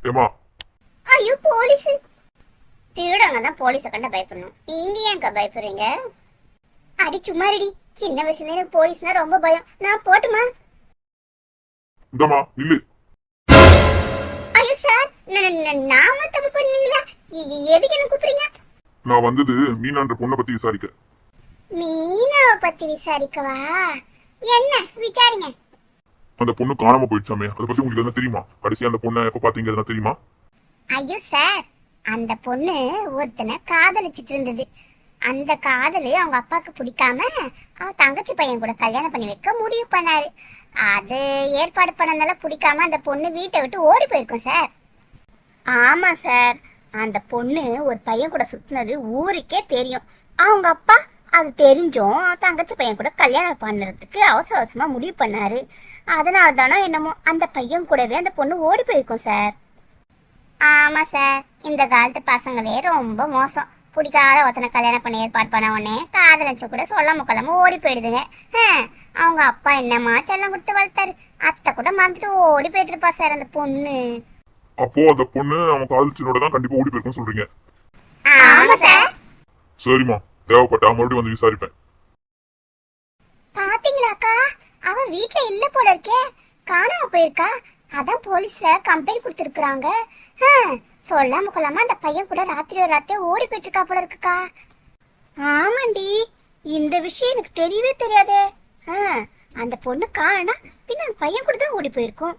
ஏமா? ஐயோ போலீஸ்! திருடங்க தான் போலீஸை கண்ட பயப்படணும், நீங்க ஏன்க்கா பயப்படுறீங்க? அடி சும்மா ரெடி, சின்ன வயசுல எனக்கு போலீஸ்னா ரொம்ப பயம். நான் போட்டுமா? இந்தமா இல்லு. ஐயோ சார், நாம தப்பு பண்ணீங்களா? எதுக்கு என்ன கூப்பிடுறீங்க? நான் வந்தது மீனான்ற பொண்ணை பத்தி விசாரிக்க. மீனாவை பத்தி விசாரிக்கவா? என்ன விசாரிங்க? அந்த பொண்ணு காணாம போயிடுச்சாமே, அதை பத்தி உங்களுக்கு என்ன தெரியுமா? கடைசியா அந்த பொண்ணை எப்ப பாத்தீங்க, எதுனா தெரியுமா? ஐயோ சார், அந்த பொண்ணு ஒருத்தனை காதலிச்சிட்டு இருந்தது. அந்த காதலு அவங்க அப்பாவுக்கு பிடிக்காம அவ தங்கச்சி பையன் கூட கல்யாணம் பண்ணி வைக்க முடிவு பண்ணாரு. அது ஏற்பாடு பண்ணதால பிடிக்காம அந்த பொண்ணு வீட்டை விட்டு ஓடி போயிருக்கும் சார். ஆமா சார், அந்த பொண்ணு ஒரு பையன் கூட சுத்தினது ஊருக்கே தெரியும். அவங்க அப்பா அது தெரிஞ்சும் தங்கச்சி பையன் கூட கல்யாணம் பண்ணுறதுக்கு அவசர அவசரமா முடிவு பண்ணாரு. அதனால தானோ என்னமோ அந்த பையன் கூடவே அந்த பொண்ணு ஓடி போயிருக்கும் சார். ஆமா சார், இந்த காலத்து பசங்களே ரொம்ப மோசம். பிடிக்காத ஒருத்தனை கல்யாணம் பண்ணி ஏற்பாடு பண்ண உடனே காதலிச்சு கூட சொல்லாம கொள்ளாம ஓடி போயிடுதுங்க. அவங்க அப்பா என்னமா செல்லம் கொடுத்து வளர்த்தாரு, அத்தை கூட மறந்துட்டு ஓடி போயிட்டு இருப்பா சார் அந்த பொண்ணு. அப்போ அந்த பொண்ணு அவன் காதலிச்சனோட தான் கண்டிப்பா ஓடி போயிருக்குன்னு சொல்றீங்க? ஆமா சார். சரிம்மா, தேவைப்பட்டா மறுபடியும் வந்து விசாரிப்பேன். பாத்தீங்களாக்கா, அவன் வீட்டுல இல்ல போல இருக்கே, காணாம போயிருக்கா. அதான் போலீஸ்ல கம்ப்ளைண்ட் கொடுத்துருக்காங்க. சொல்லாம கொள்ளாம அந்த பையன் கூட ராத்திரி ஓடி போயிட்டு இருக்கா போல இருக்குக்கா. ஆமாண்டி, இந்த விஷயம் எனக்கு தெரியவே தெரியாதே. அந்த பொண்ணு காணா, பின்ன அந்த பையன் கூட தான் ஓடி போயிருக்கும்.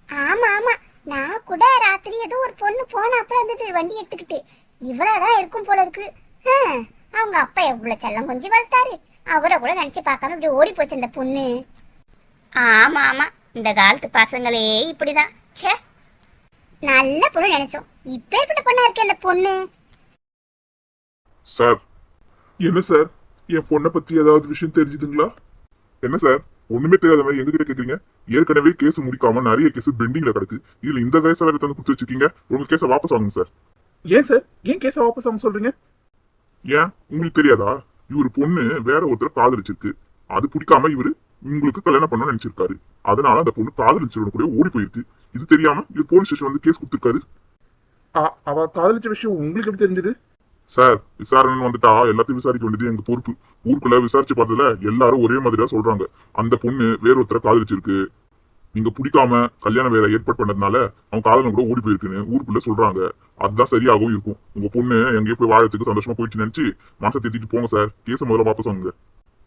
ஆமா ஆமா, நான் கூட ராத்திரி ஏதோ ஒரு பொண்ணு போன அப்புறம் இருந்தது வண்டி எடுத்துக்கிட்டு. இவ்வளவுதான் இருக்கும் போல இருக்கு. அவங்க அப்பா எவ்வளவு செல்லம் கொஞ்சம் வளர்த்தாரு, அவரை கூட நினைச்சு பார்க்காம இப்படி ஓடி போச்சு அந்த பொண்ணு. ஆமா ஆமா, இந்த காலத்து பசங்களே இப்படிதான். ச்சே, நல்ல பொண்ணு நினைச்சோம், இப்ப ஏற்பட்ட பொண்ணா இருக்கே அந்த பொண்ணு. சார், என்ன சார், என் பொண்ணை பத்தி ஏதாவது விஷயம் தெரிஞ்சுதுங்களா? என்ன சார், ஒண்ணுமே தெரியாத மாதிரி எங்ககிட்ட கேக்குறீங்க? ஏற்கனவே கேஸ் முடிக்காம நிறைய கேஸ் பெண்டிங்ல கிடக்கு. இதுல இந்த கேஸ வேற தந்து குடுத்து வச்சிருக்கீங்க. உங்க கேஸ வாபஸ் வாங்குங்க சார். ஏன் சார், ஏன் கேஸ வாபஸ் வாங்க சொல்றீங்க? ஏன் உங்களுக்கு தெரியாதா? இவரு பொண்ணு வேற ஒருத்தர் காதலிச்சிருக்கு. அது பிடிக்காம இவரு உங்களுக்கு கல்யாணம் பண்ணணும்னு நினைச்சிருக்காரு. அதனால அந்த பொண்ணு காதலிச்சவன கூட ஓடி போயிருக்கு. இது தெரியாம இவர் போலீஸ் ஸ்டேஷன் வந்து கேஸ் கொடுத்திருக்காரு. அவ காதலிச்ச விஷயம் உங்களுக்கு எப்படி தெரிஞ்சது? சார், விசாரணை வந்துட்டா எல்லாத்தையும் விசாரிக்க வேண்டியது எங்க பொறுப்பு. ஊருக்குள்ள விசாரிச்சு பார்த்ததுல எல்லாரும் ஒரே மாதிரியா சொல்றாங்க, அந்த பொண்ணு வேற ஒருத்தர காதலிச்சிருக்கு. நீங்க பிடிக்காம கல்யாணம் வேற ஏற்பாடு பண்ணதுனால அவங்க காதலன் கூட ஓடி போயிருக்குன்னு ஊருக்குள்ள சொல்றாங்க. அதுதான் சரியாகவும் இருக்கும். உங்க பொண்ணு எங்கேயோ போய் வாழறதுக்கு சந்தோஷமா போயிட்டு நினைச்சு மனசை தேத்திட்டு போங்க சார். கேஸ முதல்ல வாபஸ் வாங்குங்க.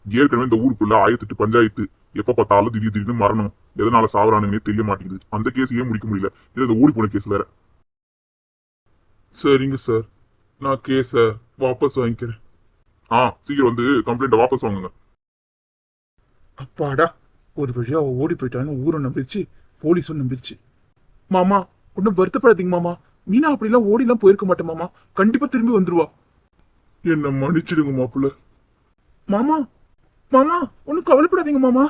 ஏற்கனவே இந்த ஊருக்குள்ள 1008 பஞ்சாயத்து, எப்ப பார்த்தாலும் திடீர்னு மரணம், எதனால சாவறானுன்னே தெரிய மாட்டேங்குது. அந்த கேஸ் ஏன் முடிக்க முடியல? இது இந்த ஓடி போன கேஸ் வேற. சரிங்க சார், நான் கேஸ வாபஸ் வாங்கிக்கிறேன். சீக்கிரம் வந்து கம்ப்ளைண்ட வாபஸ் வாங்குங்க. அப்பாடா, ஒரு வழியா அவ ஓடி போயிட்டான்னு ஊரும் நம்பிருச்சு, போலீஸும் நம்பிருச்சு. மாமா, ஒன்னும் வருத்தப்படாதீங்க மாமா. மீனா அப்படிலாம் ஓடிலாம் போயிருக்க மாட்டேன் மாமா. கண்டிப்பா திரும்பி வந்துருவா. என்ன மன்னிச்சிடுங்க மாப்பிள்ள. மாமா மாமா, ஒன்னும் கவலைப்படாதீங்க மாமா.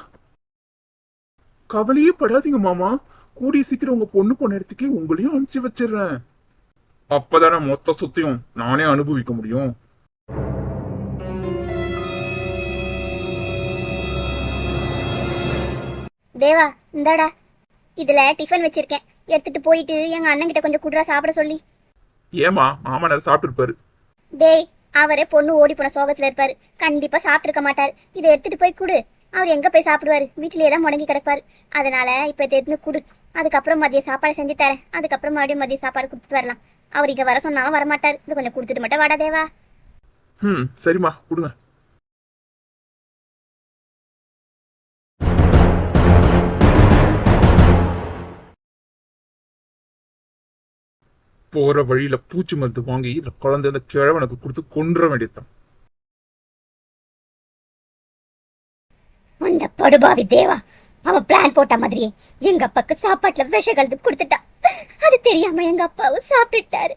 கவலையே படாதீங்க மாமா. கூடிய சீக்கிரம் உங்க பொண்ணு போன இடத்துக்கு உங்களையும் அனுப்பிச்சு வச்சிடுறேன். அப்பதானே மொத்த சொத்தையும் நானே அனுபவிக்க முடியும். தேவா, இந்தாடா, இதுல டிஃபன் வச்சிருக்கேன், எடுத்துட்டு போயிட்டு எங்க அண்ணன் கிட்ட கொஞ்சம் குடுறா சாப்பிட சொல்லி. ஏமா, மாமா நேரம் சாப்பிட்டு இருப்பாரு. டேய், அவரே பொண்ணு ஓடி போன சோகத்துல இருப்பாரு, கண்டிப்பா சாப்பிட்டு இருக்க மாட்டாரு. இதை எடுத்துட்டு போய் குடு. அவர் எங்க போய் சாப்பிடுவாரு? வீட்டிலேயே தான் முடங்கி கிடப்பாரு. அதனால இப்ப எடுத்து குடு. அதுக்கப்புறம் மதிய சாப்பாடு செஞ்சு தரேன். அதுக்கப்புறம் மறுபடியும் மதிய சாப்பாடு கொடுத்துட்டு வரலாம். அவர் இங்க வர சொன்னாலும் வரமாட்டாரு. இது கொஞ்சம் கொடுத்துட்டு மட்டும் வாடா தேவா. சரிம்மா, கொடுங்க. போற வழியில பூச்சி மருந்து வாங்கி இந்த குழந்தை அந்த கிழவனுக்கு கொடுத்து கொன்ற வேண்டியதுதான். அந்த படுபாவி தேவா, அவ பிளான் போட்ட மாதிரியே எங்க அப்பாக்கு சாப்பாட்டுல விஷ கலந்து கொடுத்துட்டா. அது தெரியாம எங்க அப்பாவும் சாப்பிட்டுட்டாரு.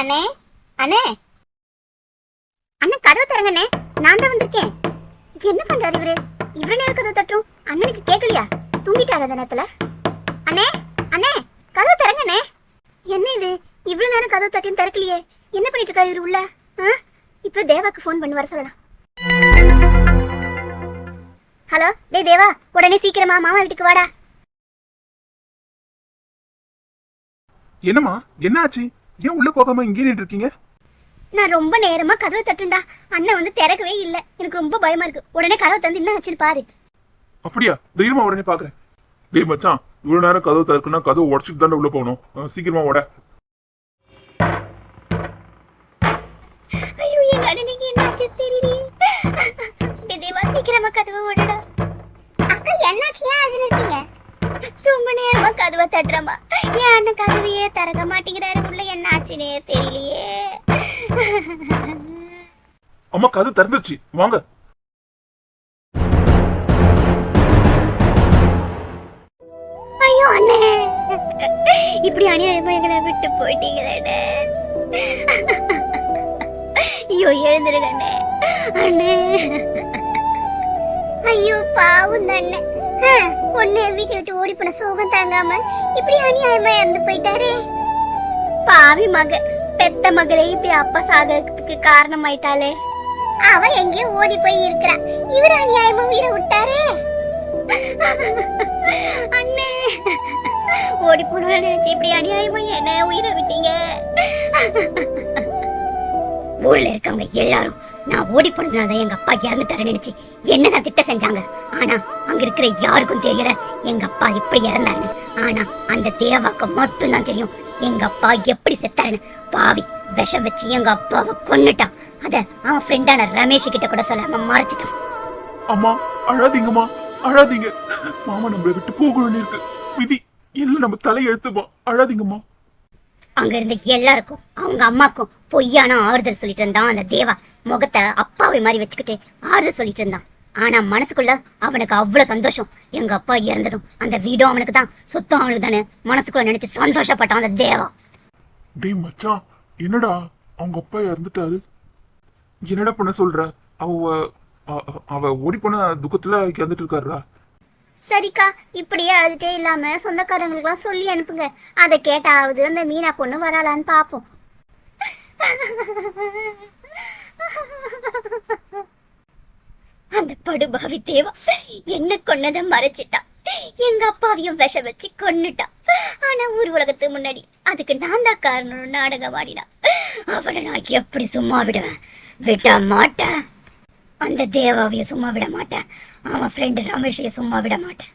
அண்ணே அண்ணே அண்ணே, கதவை தரங்கண்ணே, நான் தான் வந்திருக்கேன். என்ன பண்றாரு இவரு? இவ்வளவு நேரம் கதவை தட்டுறோம், அண்ணனுக்கு கேட்கலையா? தூங்கிட்டாரு அந்த நேரத்துல. அண்ணே அண்ணே, கதவை தரங்கண்ணே. என்ன இது, இவ்வளவு நேரம் கதவை தட்டியும் திறக்கலையே? என்ன பண்ணிட்டு இருக்காரு இவரு உள்ள? இப்ப தேவாக்கு போன் பண்ணி வர சொல்லலாம். ஹலோ டேய் தேவா, உடனே சீக்கிரமா மாமா வீட்டுக்கு வாடா. என்னம்மா, என்ன ஆச்சு? ஏன் உள்ள போகாம இங்கே நின்று இருக்கீங்க? நான் ரொம்ப நேரமா கதவை தட்டுண்டா, அண்ணன் வந்து திறக்கவே இல்ல. எனக்கு ரொம்ப பயமா இருக்கு. உடனே கதவை தந்து என்ன ஆச்சுன்னு பாரு. அப்படியா? தைரியமா உடனே பாக்குறேன். டேய் மச்சான், இவ்வளவு நேரம் கதவு திறக்குன்னா கதவு உடச்சிட்டு தானே உள்ள போகணும். சீக்கிரமா ஓட. ஐயோ, எங்க அண்ணனுக்கு என்னாச்சு தெரியலையே. தேவா, சீக்கிரமா கதவை ஓடுடா. அக்கா, என்னாச்சு? ஏன் அது நிறுத்தீங்க? ரொம்ப நேரமா கதவை தட்டுறமா, என் அண்ணன் கதவையே திறக்க மாட்டேங்கிறாரு. உள்ள என்ன ஆச்சுன்னே தெரியலையே. அம்மா, கதவு திறந்துருச்சு, வாங்க. ஐயோ அண்ணே, இப்படி அநியாயமா எங்களை விட்டு போயிட்டீங்களே. ஐயோ, எழுந்துருங்க அண்ணே. அண்ணே, ஐயோ பாவம் தானே. பொண்ணு வீட்டை விட்டு ஓடி போன சோகம் தாங்காம இப்படி அநியாயமா இறந்து போயிட்டாரே. பாவி மக, பெத்த மகளே இப்படி அப்பா சாகிறதுக்கு காரணம் ஆயிட்டாலே. அவ எங்கேயோ ஓடி போய் இருக்கிறா, இவர் அநியாயமா உயிரை விட்டாரே. அண்ணே, ஓடி போன நினைச்சு இப்படி அநியாயமா என்ன உயிரை விட்டீங்க? ஊர்ல இருக்கவங்க எல்லாரும் நான் ஓடி போனதுனால எங்க அப்பா இறந்துட்டாரு நினைச்சு என்னதான் திட்ட செஞ்சாங்க. ஆனா அங்க இருக்கிற யாருக்கும் தெரியல எங்க அப்பா இப்படி இறந்தாருன்னு. ஆனா அந்த தேவாக்கு மட்டும் தான் தெரியும் எங்க அப்பா எப்படி செத்தாருன்னு. பாவி விஷம் வச்சு எங்க அப்பாவை கொன்னுட்டான். அத அவன் ஃப்ரெண்டான ரமேஷ் கிட்ட கூட சொல்லாம மறைச்சிட்டான். அம்மா, அழாதீங்கம்மா, அழாதீங்க. மாமா நம்மளை விட்டு போகணும்னு இருக்கு. விதி எல்லாம் நம்ம தலையெழுத்துமா. அழாதீங்கம்மா. அங்க இருந்த எல்லாருக்கும் அவங்க அம்மாக்கும் பொய்யான ஆறுதல் சொல்லிட்டு இருந்தான் அந்த தேவா. முகத்தை அப்பாவை மாதிரி வச்சுக்கிட்டு ஆறுதல் சொல்லிட்டு இருந்தான். ஆனா மனசுக்குள்ள அவனுக்கு அவ்வளவு சந்தோஷம். எங்க அப்பா இறந்ததும் அந்த வீடும் அவனுக்கு தான், சொத்தம் அவனுக்கு தானே மனசுக்குள்ள நினைச்சு சந்தோஷப்பட்டான் அந்த தேவா. டேய் மச்சான், என்னடா அவங்க அப்பா இறந்துட்டாரு? என்னடா பண்ண சொல்ற? அவ ஓடி போன துக்கத்துல இறந்துட்டு இருக்காருடா. சரிக்கா, இப்படியே அழுதே இல்லாம சொந்தக்காரங்களுக்குலாம் சொல்லி அனுப்புங்க. அதை கேட்டாவது அந்த மீனா பொண்ணு வராளான்னு பாப்போம். அந்த படுபாவி தேவா என்ன கொன்னதை மறைச்சிட்டா. எங்க அப்பாவையும் விஷ வச்சு கொன்னுட்டான். ஆனா ஊர் உலகத்து முன்னாடி அதுக்கு நான் தான் காரணம் நாடகம் ஆடினா. அவனை நான் எப்படி சும்மா விடுவேன்? விட மாட்டேன். அந்த தேவாவையும் சும்மா விட மாட்டேன். அவன் ஃப்ரெண்டு ரமேஷையும் சும்மா விட மாட்டேன்.